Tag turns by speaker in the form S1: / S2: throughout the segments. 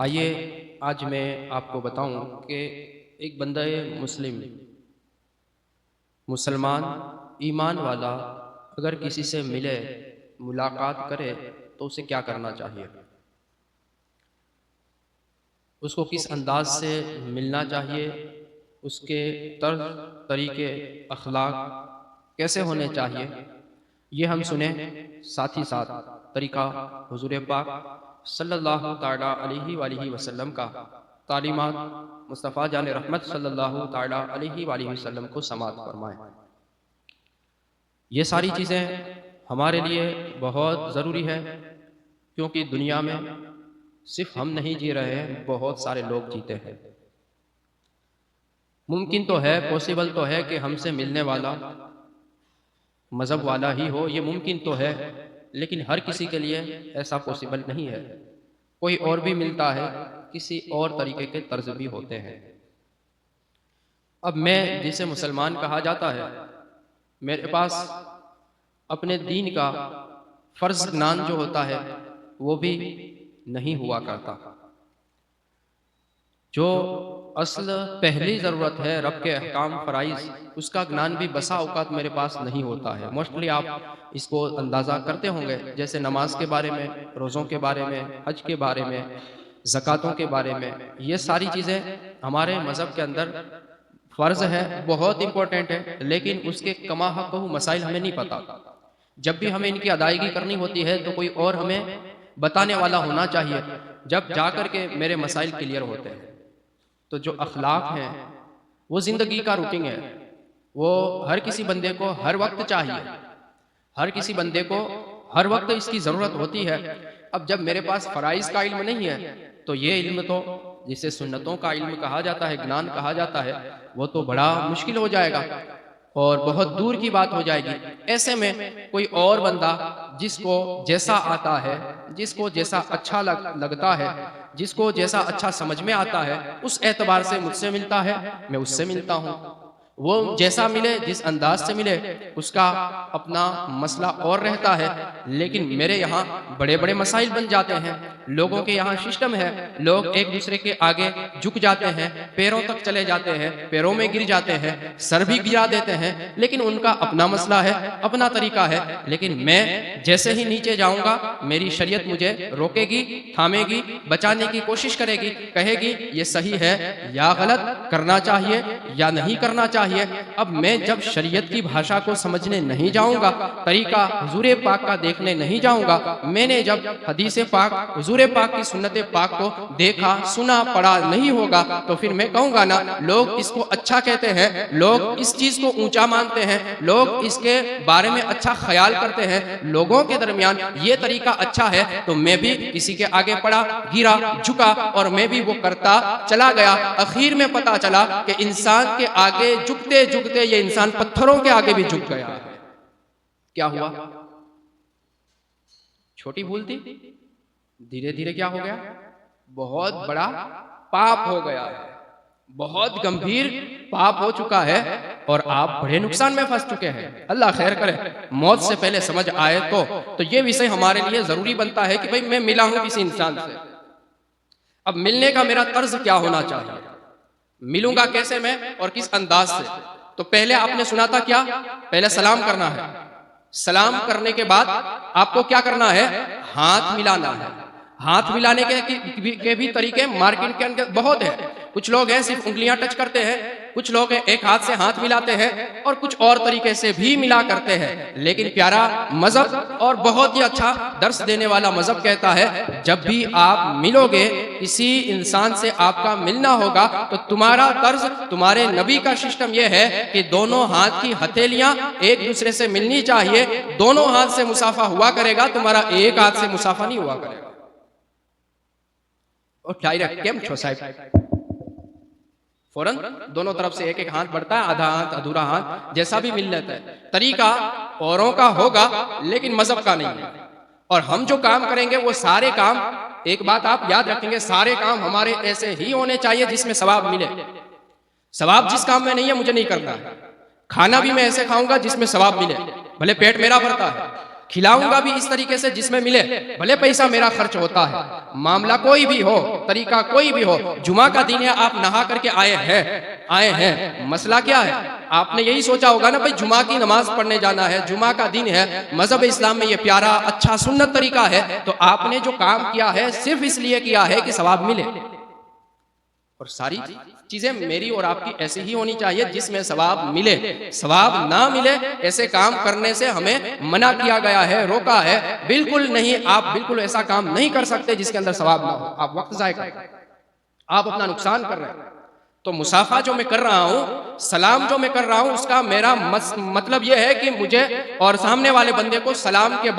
S1: आइए आज मैं आपको बताऊं कि एक बंदा मुसलमान ईमान वाला अगर किसी से मिले, मुलाकात करे तो उसे क्या करना चाहिए, उसको किस अंदाज से मिलना चाहिए, उसके तर्ज तरीके अखलाक कैसे होने चाहिए, ये हम सुने। साथ ही साथ तरीका हुजूर पाक सल्लल्लाहु ताला अलैहि वसल्लम का तालीमात मुस्तफ़ा जान रहमत सल्लल्लाहु ताला अलैहि वसल्लम को समात फरमाएं। ये सारी चीज़ें हमारे लिए बहुत ज़रूरी है, क्योंकि दुनिया में सिर्फ हम नहीं जी रहे हैं, बहुत सारे लोग जीते हैं। मुमकिन तो है, पॉसिबल तो है कि हमसे मिलने वाला मज़हब वाला ही हो, ये मुमकिन तो है, लेकिन हर किसी के लिए ऐसा पॉसिबल नहीं है। कोई और भी मिलता है, किसी और तरीके के तर्ज भी होते हैं। अब मैं जिसे मुसलमान कहा जाता है, मेरे पास अपने दीन का फ़र्ज ज्ञान जो होता है वो भी नहीं हुआ करता। जो असल पहली ज़रूरत है रब के अहकाम फ़राइज़, उसका ज्ञान भी बसा औकात मेरे पास नहीं होता है। मोस्टली आप इसको अंदाज़ा करते होंगे, जैसे नमाज के बारे में, रोज़ों के बारे में, हज के बारे में, ज़कातों के बारे में, ये सारी चीज़ें हमारे मज़हब के अंदर फ़र्ज़ है, बहुत इंपॉर्टेंट है, लेकिन उसके कमा हक़ मसाइल हमें नहीं पता। जब भी हमें इनकी अदायगी करनी होती है तो कोई और हमें बताने वाला होना चाहिए, जब जाकर के मेरे मसाइल क्लियर होते हैं। तो जो अखलाक हैं वो ज़िंदगी का रूटीन है, वो हर किसी बंदे को हर वक्त चाहिए, हर किसी बंदे को हर वक्त इसकी ज़रूरत होती है। अब जब मेरे पास फ़राइज़ का इल्म नहीं है तो ये इल्म तो जिसे सुन्नतों का इल्म कहा जाता है, ज्ञान कहा जाता है, वो तो बड़ा मुश्किल हो जाएगा और बहुत दूर की बात हो जाएगी। ऐसे में कोई और बंदा जिसको जैसा आता है, जिसको जैसा अच्छा लगता है, जिसको जैसा अच्छा समझ में आता है, उस एतबार से मुझसे मिलता है, मैं उससे मिलता हूँ। वो जैसा मिले, जिस अंदाज से मिले, उसका अपना मसला और रहता है। लेकिन मेरे यहाँ बड़े बड़े मसाइल बन जाते हैं। लोगों के यहाँ सिस्टम है, लोग एक दूसरे के आगे झुक जाते हैं, पैरों तक चले जाते हैं, पैरों में गिर जाते हैं, सर भी गिरा देते हैं, लेकिन उनका अपना मसला है, अपना तरीका है। लेकिन मैं जैसे ही नीचे जाऊंगा, मेरी शरीयत मुझे रोकेगी, थामेगी, बचाने की कोशिश करेगी, कहेगी ये सही है या गलत, करना चाहिए या नहीं करना चाहिए। अब मैं जब शरीयत की भाषा को समझने नहीं जाऊंगा, तरीका हुजूर पाक का देखने नहीं जाऊंगा, मैंने जब हदीस पाक, हुजूर पाक की सुन्नत पाक को देखा, सुना, पढ़ा नहीं होगा, तो फिर मैं कहूंगा ना, लोग इसको अच्छा कहते हैं, लोग इस चीज को ऊंचा मानते हैं, लोग इसके बारे में अच्छा ख्याल करते हैं, लोगों के दरमियान ये तरीका अच्छा है, तो मैं भी किसी के आगे पड़ा, गिरा, झुका और मैं भी वो करता चला गया। आखिर में पता चला कि इंसान के आगे झुकते झुकते ये इंसान पत्थरों के आगे भी झुक गया। क्या हुआ? छोटी भूल थी, धीरे धीरे क्या हो गया? बहुत बड़ा पाप हो गया है, बहुत गंभीर पाप हो चुका है और आप बड़े नुकसान में फंस चुके हैं। अल्लाह खैर करे, मौत से पहले समझ आए तो ये विषय हमारे लिए जरूरी बनता है कि भाई मैं मिला हूं किसी इंसान से, अब मिलने का मेरा तर्ज क्या होना चाहिए, मिलूंगा कैसे मैं और किस अंदाज से। तो पहले आपने सुना था क्या? पहले सलाम करना है। सलाम करने के बाद आपको क्या करना है? हाथ मिलाना है। हाथ मिलाने के भी तरीके मार्केट के अंदर बहुत है। कुछ लोग हैं सिर्फ उंगलियां टच करते हैं, कुछ लोग हैं एक हाथ से हाथ मिलाते हैं और कुछ और तरीके से भी मिला करते हैं। लेकिन प्यारा मजहब और बहुत ही अच्छा दर्श देने वाला मजहब कहता है, जब भी आप मिलोगे किसी इंसान से, आपका मिलना होगा, तो तुम्हारा तर्ज, तुम्हारे नबी का सिस्टम यह है कि दोनों हाथ की हथेलियां एक दूसरे से मिलनी चाहिए, दोनों हाथ से मुसाफा हुआ करेगा, तुम्हारा एक हाथ से मुसाफा नहीं हुआ करेगा। और डायरेक्ट केम छो साहब, फौरन दोनों तरफ से एक एक हाथ बढ़ता है, आधा हाथ, अधूरा हाथ, जैसा भी मिल लेता है। तरीका औरों का होगा लेकिन मजहब का नहीं है। और हम जो काम करेंगे वो सारे काम, एक बात आप याद रखेंगे, सारे काम हमारे ऐसे ही होने चाहिए जिसमें सवाब मिले। सवाब जिस काम में नहीं है मुझे नहीं करना है। खाना भी मैं ऐसे खाऊंगा जिसमें सवाब मिले, भले पेट मेरा भरता है, खिलाऊंगा भी इस तरीके से जिसमें मिले, भले पैसा मेरा खर्च होता है, मामला कोई भी हो, तरीका कोई भी हो। जुमा का दिन है, आप नहा करके आए हैं, मसला क्या है? आपने यही सोचा होगा ना भाई जुमा की नमाज पढ़ने जाना है, जुमा का दिन है, मजहब इस्लाम में ये प्यारा अच्छा सुन्नत तरीका है, तो आपने जो काम किया है सिर्फ इसलिए किया है कि सवाब मिले। और सारी चीजें मेरी और आपकी ऐसी ही होनी चाहिए जिसमें सवाब मिले। सवाब ना मिले ऐसे काम करने से हमें मना किया गया है, रोका है। बिल्कुल नहीं, आप बिल्कुल ऐसा काम नहीं कर सकते जिसके अंदर सवाब ना हो। आप वक्त जाया कर, आप अपना नुकसान कर रहे हैं। तो मुसाफा जो मैं कर रहा हूं, सलाम जो मैं कर रहा हूं, उसका मेरा मतलब यह है कि मुझे और सामने वाले बंदे को सलाम के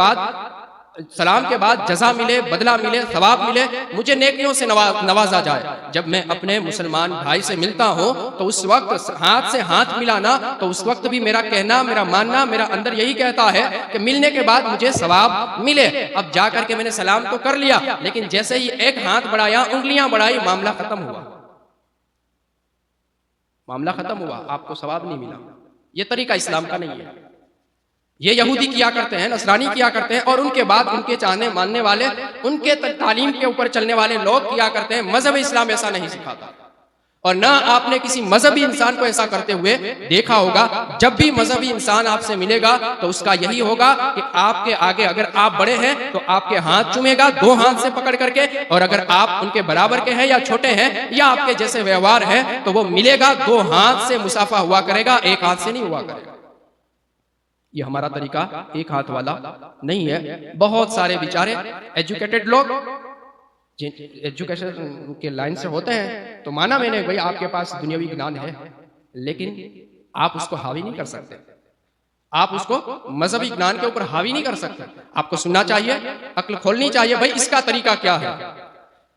S1: बाद जजा मिले, बदला मिले, सवाब मिले, मुझे नेकियों से नवाजा जाए। जब मैं अपने मुसलमान भाई से मिलता हूं तो उस वक्त हाथ से हाथ मिलाना, तो उस वक्त भी मेरा कहना, मेरा मानना, मेरा अंदर यही कहता है कि मिलने के बाद मुझे सवाब मिले। अब जाकर के मैंने सलाम तो कर लिया, लेकिन जैसे ही एक हाथ बढ़ाया, उंगलियां बढ़ाई, मामला खत्म हुआ, आपको सवाब नहीं मिला। यह तरीका इस्लाम का नहीं है। ये यहूदी किया करते हैं, नसरानी किया करते हैं, और उनके बाद उनके चाहने मानने वाले, उनके तालीम के ऊपर चलने वाले लोग किया करते हैं। मजहब इस्लाम ऐसा नहीं सिखाता, और ना आपने किसी मजहबी इंसान को ऐसा करते हुए देखा होगा। जब भी मजहबी इंसान आपसे मिलेगा तो उसका यही होगा कि आपके आगे अगर आप बड़े हैं तो आपके हाथ चूमेगा 2 हाथ से पकड़ करके, और अगर आप उनके बराबर के हैं या छोटे हैं या आपके जैसे व्यवहार है तो वो मिलेगा 2 हाथ से मुसाफा हुआ करेगा, 1 हाथ से नहीं हुआ करेगा। ये हमारा तरीका एक हाथ वाला नहीं है। बहुत सारे बेचारे एजुकेटेड लोग एजुकेशन के लाइन से होते हैं, तो माना मैंने भाई आपके पास दुनियावी ज्ञान है, लेकिन आप उसको हावी नहीं कर सकते, आप उसको मजहबी ज्ञान के ऊपर हावी नहीं कर सकते। आपको सुनना चाहिए, अक्ल खोलनी चाहिए, भाई इसका तरीका क्या है,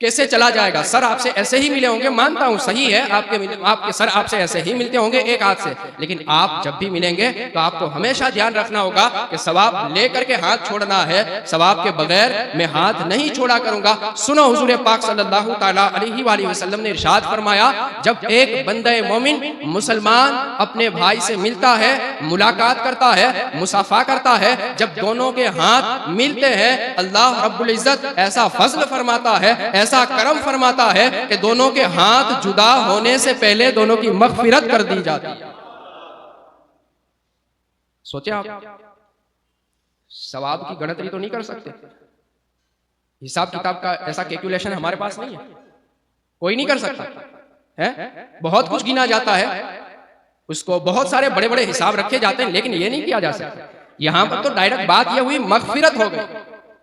S1: कैसे चला जाएगा। सर आपसे ऐसे ही मिले होंगे, मानता हूं सही है, आपके सर आपसे ऐसे ही मिलते होंगे 1 हाथ से, लेकिन आप जब भी मिलेंगे तो आपको हमेशा ध्यान रखना होगा कि सवाब लेकर के हाथ छोड़ना है, सवाब के बगैर मैं हाथ नहीं छोड़ा करूंगा। सुनो, हुजूर पाक सल्लल्लाहु तआला अलैहि वसल्लम ने इरशाद फरमाया, जब एक बंदे मोमिन मुसलमान अपने भाई से मिलता है, मुलाकात करता है, मुसाफा करता है, जब दोनों के हाथ मिलते हैं, अल्लाह रब्बुल इज्जत ऐसा फजल फरमाता है, ऐसा करम फरमाता है कि दोनों के हाथ जुदा होने से पहले दोनों की मगफिरत कर दी जाती है। सोचे आप, सवाब की गणतरी तो नहीं कर सकते, हिसाब किताब का ऐसा कैलकुलेशन हमारे पास नहीं है, कोई नहीं कर सकता है। बहुत कुछ गिना जाता है, उसको बहुत सारे बड़े बड़े हिसाब रखे जाते हैं, लेकिन ये नहीं किया जा सकता। यहां पर तो डायरेक्ट बात यह हुई, मगफिरत हो गई,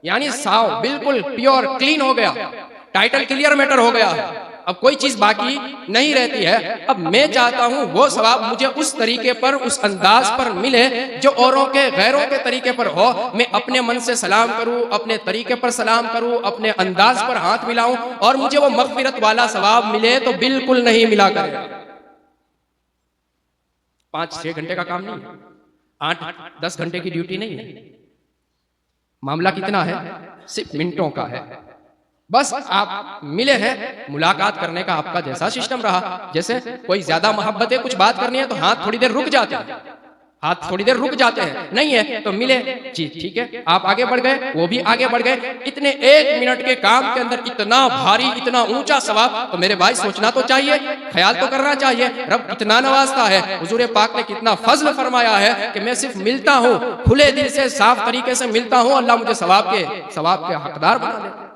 S1: यानी साव बिल्कुल प्योर क्लीन हो गया, टाइटल क्लियर मैटर हो गया है, अब कोई चीज बाकी नहीं रहती है। अब मैं चाहता हूं वो सवाब मुझे उस तरीके पर, उस अंदाज पर मिले जो औरों के गैरों के तरीके पर हो। मैं अपने मन से सलाम करूं, अपने तरीके पर सलाम करूं, अपने अंदाज पर हाथ मिलाऊं, और मुझे वो मगफिरत वाला सवाब मिले तो बिल्कुल नहीं मिला करेगा। 5-6 घंटे का काम नहीं है, 8-10 घंटे की ड्यूटी नहीं है। मामला कितना है? सिर्फ मिनटों का है। बस आप मिले हैं, मुलाकात करने का आपका जैसा सिस्टम रहा, जैसे कोई ज्यादा मोहब्बत है, कुछ बात करनी है तो हाथ थोड़ी देर रुक जाते हैं, नहीं है तो मिले जी, ठीक है, आप आगे बढ़ गए, वो भी आगे बढ़ गए। इतने 1 मिनट के काम के अंदर इतना भारी, इतना ऊंचा सवाब, तो मेरे भाई सोचना तो चाहिए, ख्याल तो करना चाहिए, रब कितना नवाजता है। हुजूर पाक ने कितना फजल फरमाया है कि मैं सिर्फ मिलता हूं, खुले दिल से, साफ तरीके से मिलता हूं, अल्लाह मुझे सवाब के हकदार बना देता।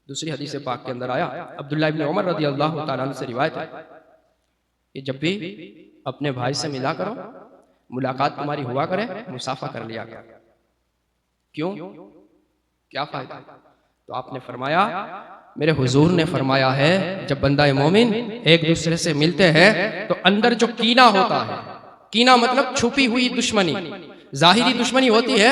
S1: दूसरी हदीस पाक के अंदर आया, अब्दुल्लाह इब्न उमर रज़ी अल्लाह तआला अन्हु से रिवायत है कि जब भी अपने भाई से मिला करो, मुलाकात तुम्हारी हुआ करे, मुसाफा कर लिया करो। क्यों, क्या फायदा? तो आपने फरमाया, मेरे हुजूर ने फरमाया है, जब बंदा मोमिन एक दूसरे से मिलते हैं तो अंदर जो कीना होता है, कीना मतलब छुपी हुई दुश्मनी, जाहिरी दुश्मनी होती है,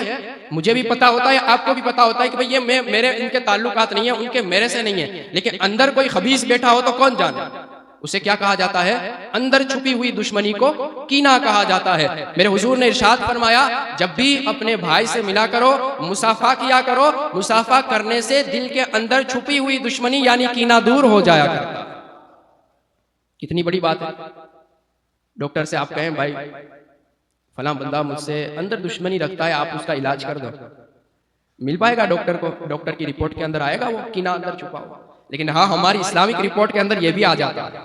S1: मुझे भी पता होता है, आपको भी पता होता है कि भाई ये मेरे इनके ताल्लुकात नहीं है, उनके मेरे से नहीं है, लेकिन अंदर कोई खबीस बैठा हो तो कौन जाने, उसे क्या कहा जाता है? अंदर छुपी हुई दुश्मनी को कीना कहा जाता है। मेरे हुजूर ने इरशाद फरमाया, जब भी अपने भाई से मिला करो, मुसाफा किया करो, मुसाफा करने से दिल के अंदर छुपी हुई दुश्मनी यानी कीना दूर हो जाया करता। कितनी बड़ी बात है। डॉक्टर से आप कहें भाई फलां बंदा मुझसे अंदर दुश्मनी रखता है, आप उसका इलाज कर दो। मिल पाएगा डॉक्टर को, डॉक्टर की रिपोर्ट के अंदर आएगा वो कीना अंदर छुपा हुआ। लेकिन हाँ, हमारी इस्लामिक रिपोर्ट के अंदर ये भी आ जाता है,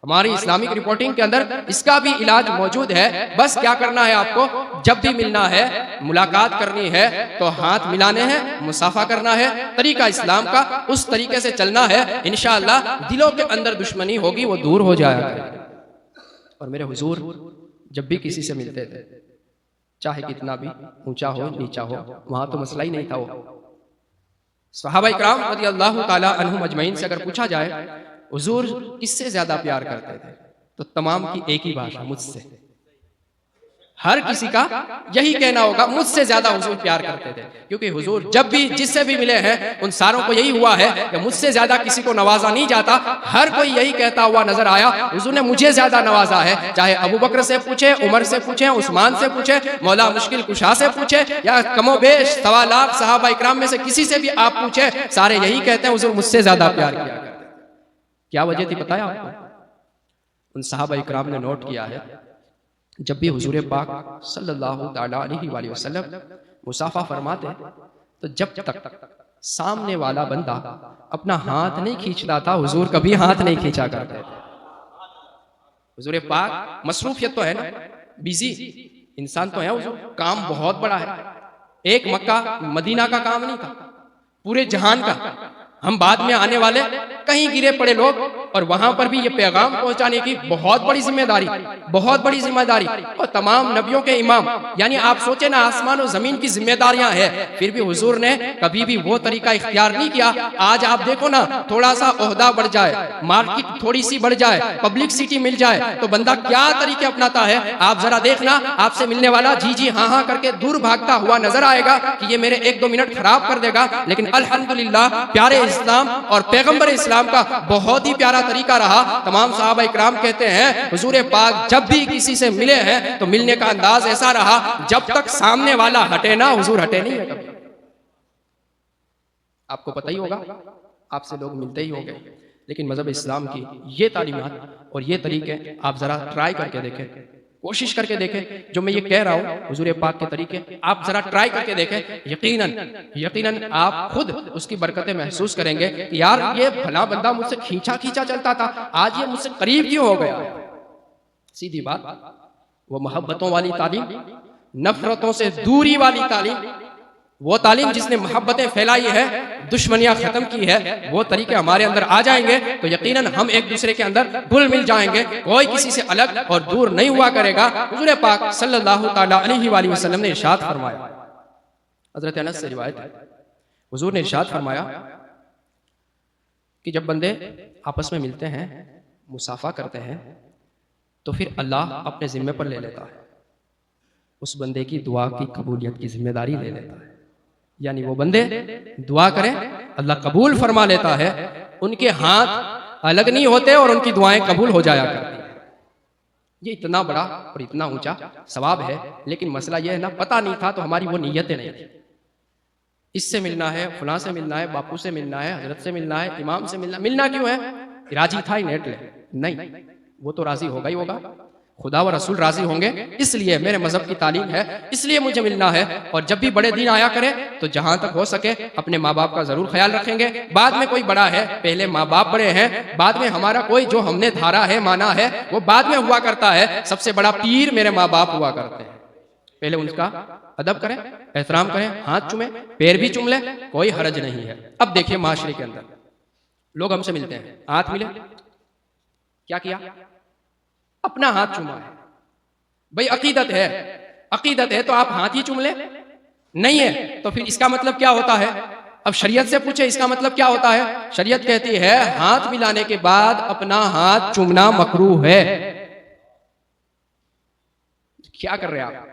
S1: हमारी इस्लामिक रिपोर्टिंग के अंदर इसका भी इलाज मौजूद है। बस क्या करना है आपको, जब भी मिलना है, मुलाकात करनी है तो हाथ मिलाने हैं, मुसाफा करना है, तरीका इस्लाम का उस तरीके से चलना है। इंशाअल्लाह दिलों के अंदर दुश्मनी होगी वो दूर हो जाएगा। और मेरे हुजूर जब भी किसी से मिलते थे, चाहे कितना भी ऊंचा हो नीचा हो, वहां तो मसला ही नहीं था। वो सहाबा इकराम रज़ियल्लाहु ताला अन्हुम अजमईन से अगर पूछा जाए हुजूर किससे ज्यादा प्यार करते थे, तो तमाम की एक ही भाषा, मुझसे। हर किसी का यही कहना होगा, मुझसे ज्यादा हुजूर प्यार करते थे। क्योंकि हुजूर जब भी जिससे भी मिले हैं उन सारों को यही हुआ है कि मुझसे ज्यादा किसी को नवाजा नहीं जाता। हर कोई यही कहता हुआ नजर आया, हुजूर ने मुझे ज्यादा नवाजा है। चाहे अबू बकर से पूछे, उमर से पूछे, उस्मान से पूछे, मौला मुश्किल कुशा से पूछे, या कमोबेश 1.25 लाख सहाबा इकराम में से किसी से भी आप पूछे, सारे यही कहते हैं हुजूर मुझसे ज्यादा प्यार किया करते। क्या वजह थी बताया आपको? उन सहाबा इकराम ने नोट किया है, जब भी हुजूर पाक सल्लल्लाहु अलैहि वसल्लम मुसाफा फरमाते तो जब तक सामने वाला बंदा अपना हाथ नहीं खींचता था, हुजूर कभी हाथ नहीं खींचा करते थे। हुजूर पाक मसरूफियत तो है ना, बिजी इंसान तो है हुजूर, काम बहुत बड़ा है। एक मक्का मदीना का काम नहीं था, पूरे जहान का। हम बाद में आने वाले कहीं गिरे पड़े लोग, और वहां पर भी ये पैगाम पहुंचाने की बहुत बड़ी जिम्मेदारी, बहुत बड़ी जिम्मेदारी। और तमाम नबियों के इमाम, यानी आप सोचे ना आसमान और जमीन की जिम्मेदारियां हैं, फिर भी हुजूर ने कभी भी वो तरीका इख्तियार नहीं किया। आज आप देखो ना, थोड़ा सा ओहदा बढ़ जाए, मार्केट थोड़ी सी बढ़ जाए, पब्लिसिटी मिल जाए, तो बंदा क्या तरीके अपनाता है। आप जरा देखना, आपसे मिलने वाला जी जी हाँ हाँ करके दूर भागता हुआ नजर आएगा कि ये मेरे 1-2 मिनट खराब कर देगा। लेकिन अल्हम्दुलिल्लाह प्यारे इस्लाम और पैगंबर इस्लाम का बहुत ही प्यारा तरीका रहा। तमाम सहाबा इकराम कहते हैं हुजूर पाक जब भी किसी से मिले हैं तो मिलने का अंदाज ऐसा रहा, जब तक सामने वाला हटे ना, हुजूर हटे नहीं है कभी। आपको पता ही होगा, आपसे लोग मिलते ही होंगे, लेकिन मजहब इस्लाम की ये तालीमात और ये तरीके आप जरा ट्राई करके देखें, कोशिश करके देखें। जो मैं ये कह रहा हूँ हुजूर पाक के तरीके आप जरा ट्राई करके देखें, यकीनन आप खुद उसकी बरकतें महसूस करेंगे कि यार ये भला बंदा मुझसे खींचा खींचा चलता था, आज ये मुझसे करीब क्यों हो गया। सीधी बात, वो मोहब्बतों वाली तालीम, नफरतों से दूरी वाली तालीम, वो तालीम जिसने मोहब्बतें फैलाई है, दुश्मनियां खत्म की है, वो तरीके हमारे अंदर आ जाएंगे तो यकीनन हम एक दूसरे के अंदर घुल मिल जाएंगे, कोई किसी से अलग और दूर नहीं हुआ करेगा। हुजूर पाक सल्लल्लाहु ताला अलैहि वसल्लम ने इरशाद फरमाया, हजरत अनस से रिवायत है, हुजूर ने इरशाद फरमाया कि जब बंदे आपस में मिलते हैं, मुसाफा करते हैं, तो फिर अल्लाह अपने जिम्मे पर ले लेता है, उस बंदे की दुआ की कबूलियत की जिम्मेदारी ले लेता है। यानी वो बंदे दुआ करें, अल्लाह कबूल फरमा लेता है, उनके हाथ अलग नहीं होते और उनकी दुआएं कबूल हो जाया करती है। ये इतना बड़ा और इतना ऊंचा सवाब है, लेकिन मसला यह है ना, पता नहीं था तो हमारी वो नीयतें नहीं थी। इससे मिलना है, फलां से मिलना है, बापू से मिलना है, हजरत से मिलना है, इमाम से मिलना क्यों है? राजी था ही नेट ले नहीं, वो तो राजी होगा ही होगा, खुदा व रसूल राजी होंगे, इसलिए मेरे मजहब की तालीम है, इसलिए मुझे मिलना है। और जब भी बड़े दिन आया करे तो जहां तक हो सके अपने माँ बाप का जरूर ख्याल रखेंगे। बाद में कोई बड़ा है, पहले माँ बाप बड़े हैं, बाद में हमारा कोई जो हमने धारा है, माना है, वो बाद में हुआ करता है। सबसे बड़ा पीर मेरे माँ बाप हुआ करते हैं, पहले उनका अदब करें, एहतराम करें, हाथ चूमे, पैर भी चूम ले, कोई हरज नहीं है। अब देखिए माशरे के अंदर लोग हमसे मिलते हैं, हाथ मिले, क्या किया? अपना हाथ चूमा है। भाई अकीदत है तो आप हाथ ही चूम ले, नहीं है तो फिर इसका मतलब क्या होता है? अब शरीयत से पूछे इसका मतलब क्या होता है? शरीयत कहती है हाथ मिलाने के बाद अपना हाथ चूमना मकरूह है। क्या कर रहे हैं आप?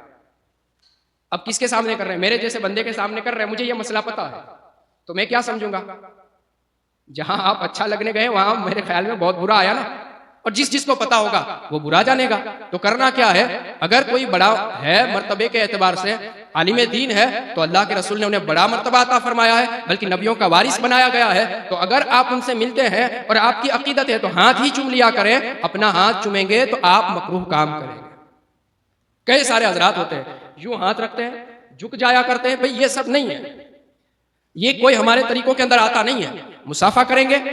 S1: अब किसके सामने कर रहे हैं? मेरे जैसे बंदे के सामने कर रहे हैं, मुझे यह मसला पता है, तो मैं क्या समझूंगा? जहां आप अच्छा लगने गए वहां मेरे ख्याल में बहुत बुरा आया ना, और जिसको पता होगा वो बुरा जानेगा। तो करना क्या है? अगर कोई बड़ा है मर्तबे के एतबार से, आलिम दीन है, तो अल्लाह के रसूल ने उन्हें बड़ा मर्तबा अता फरमाया है, बल्कि नबियों का वारिस बनाया गया है। तो अगर आप उनसे मिलते हैं और आपकी अकीदत है तो हाथ ही चूम लिया करें। अपना हाथ चूमेंगे तो आप मकरूह काम करेंगे। कई सारे हजरात होते हैं, यूं हाथ रखते हैं, झुक जाया करते हैं। भाई ये सब नहीं है, ये कोई हमारे तरीकों के अंदर आता नहीं है। मुसाफा करेंगे,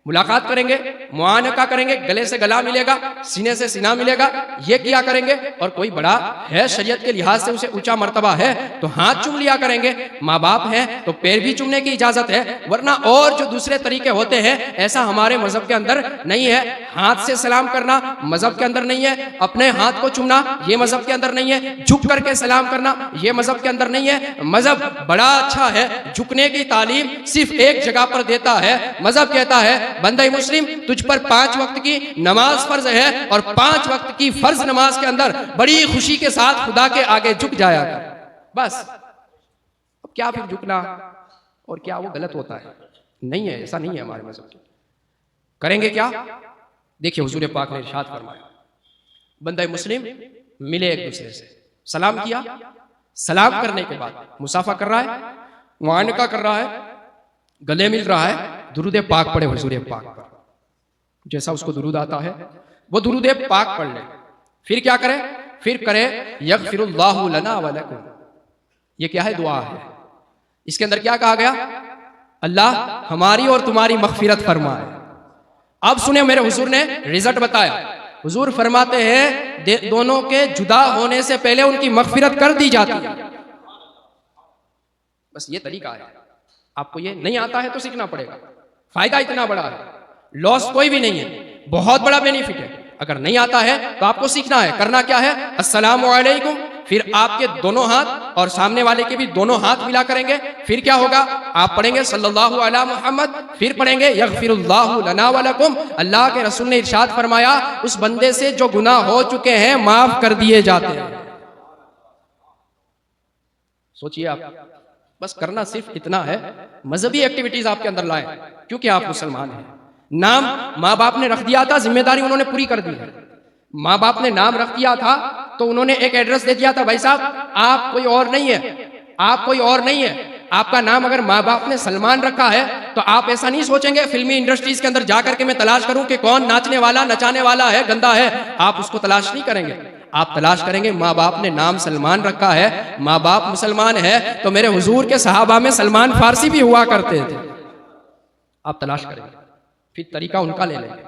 S1: मुलाकात करेंगे, मुआनका करेंगे, गले से गला मिलेगा, सीने से सीना मिलेगा, ये किया करेंगे। और कोई बड़ा है शरीयत के लिहाज से उसे ऊंचा मर्तबा है तो हाथ चूम लिया करेंगे, माँ बाप है तो पैर भी चूमने की इजाजत है। वरना और जो दूसरे तरीके होते हैं ऐसा हमारे मजहब के अंदर नहीं है। हाथ से सलाम करना मजहब के अंदर नहीं है, अपने हाथ को चूमना ये मजहब के अंदर नहीं है, झुक करके सलाम करना ये मजहब के अंदर नहीं है। मजहब बड़ा अच्छा है, झुकने की तालीम सिर्फ एक जगह पर देता है। मजहब कहता है बंदे मुस्लिम तुझ पर 5 वक्त की नमाज फर्ज है और 5 वक्त की फर्ज नमाज के अंदर बड़ी खुशी के साथ खुदा के आगे झुक जाया कर। बस अब क्या फिर झुकना और क्या वो गलत होता है? नहीं है, ऐसा नहीं है हमारे मजहब के। करेंगे क्या? देखिए हुजूर पाक ने इरशाद फरमाया, बंदे मुस्लिम मिले एक दूसरे से, सलाम किया, सलाम करने के बाद मुसाफा कर रहा है, मुआनका कर रहा है, गले मिल रहा है, दुरूद पाक पढ़े हुजूर पाक पर। जैसा उसको दुरूद आता है वो दुरूद पाक पढ़ ले। फिर क्या करे? फिर करे यगफिरुल्लाहु लना व लकुम। ये क्या है? दुआ है। इसके अंदर क्या कहा गया? अल्लाह हमारी और तुम्हारी मगफिरत फरमाए। अब सुने, मेरे हुजूर ने रिजल्ट बताया। हुजूर फरमाते हैं दोनों के जुदा होने से पहले उनकी मगफिरत कर दी जाती है। बस ये तरीका है। आपको ये नहीं आता है तो सीखना पड़ेगा। फायदा इतना बड़ा है, लॉस कोई भी नहीं है, बहुत बड़ा बेनिफिट है। अगर नहीं आता है तो आपको सीखना है। करना क्या है? अस्सलामु अलैकुम, फिर आपके दोनों हाथ और सामने वाले के भी दोनों हाथ मिला करेंगे। फिर क्या होगा? आप पढ़ेंगे सल्लल्लाहु अला मुहम्मद, फिर पढ़ेंगे यगफिरुल्लाहु लना व लकुम। अल्लाह के रसूल ने इरशाद फरमाया उस बंदे से जो गुनाह हो चुके हैं माफ कर दिए जाते हैं। सोचिए आप, बस करना सिर्फ इतना है। मजहबी एक्टिविटीज आपके अंदर लाए, क्योंकि आप मुसलमान हैं। नाम माँ बाप ने रख दिया था, जिम्मेदारी उन्होंने पूरी कर दी है। माँ बाप ने नाम रख दिया था तो उन्होंने एक एड्रेस दे दिया था, भाई साहब आप कोई और नहीं है, आप कोई और नहीं है। आपका नाम अगर माँ बाप ने सलमान रखा है तो आप ऐसा नहीं सोचेंगे फिल्मी इंडस्ट्रीज के अंदर जाकर के मैं तलाश करूं कि कौन नाचने वाला नचाने वाला है, गंदा है। आप उसको तलाश नहीं करेंगे, आप तलाश करेंगे माँ बाप ने नाम सलमान रखा है, माँ बाप मुसलमान है तो मेरे हुजूर के सहाबा में सलमान फारसी भी हुआ करते थे। आप तलाश करेंगे, फिर तरीका उनका ले लेंगे,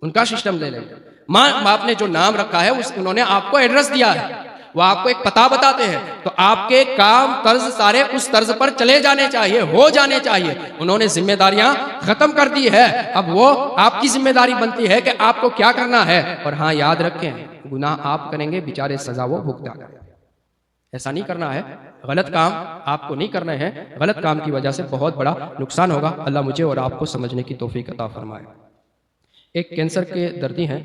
S1: उनका सिस्टम ले लेंगे। माँ बाप ने जो नाम रखा है उन्होंने आपको एड्रेस दिया है, वो आपको एक पता बताते हैं, तो आपके काम तर्ज सारे उस तर्ज पर चले जाने चाहिए, हो जाने चाहिए। उन्होंने जिम्मेदारियां खत्म कर दी है, अब वो आपकी जिम्मेदारी बनती है कि आपको क्या करना है। और हाँ याद रखें, गुनाह आप करेंगे, बेचारे सजा वो भुगता करें। ऐसा नहीं करना है, गलत काम आपको नहीं करना है। गलत काम की वजह से बहुत बड़ा नुकसान होगा। अल्लाह मुझे और आपको समझने की तौफीक अता फरमाए। एक कैंसर के दर्दी हैं,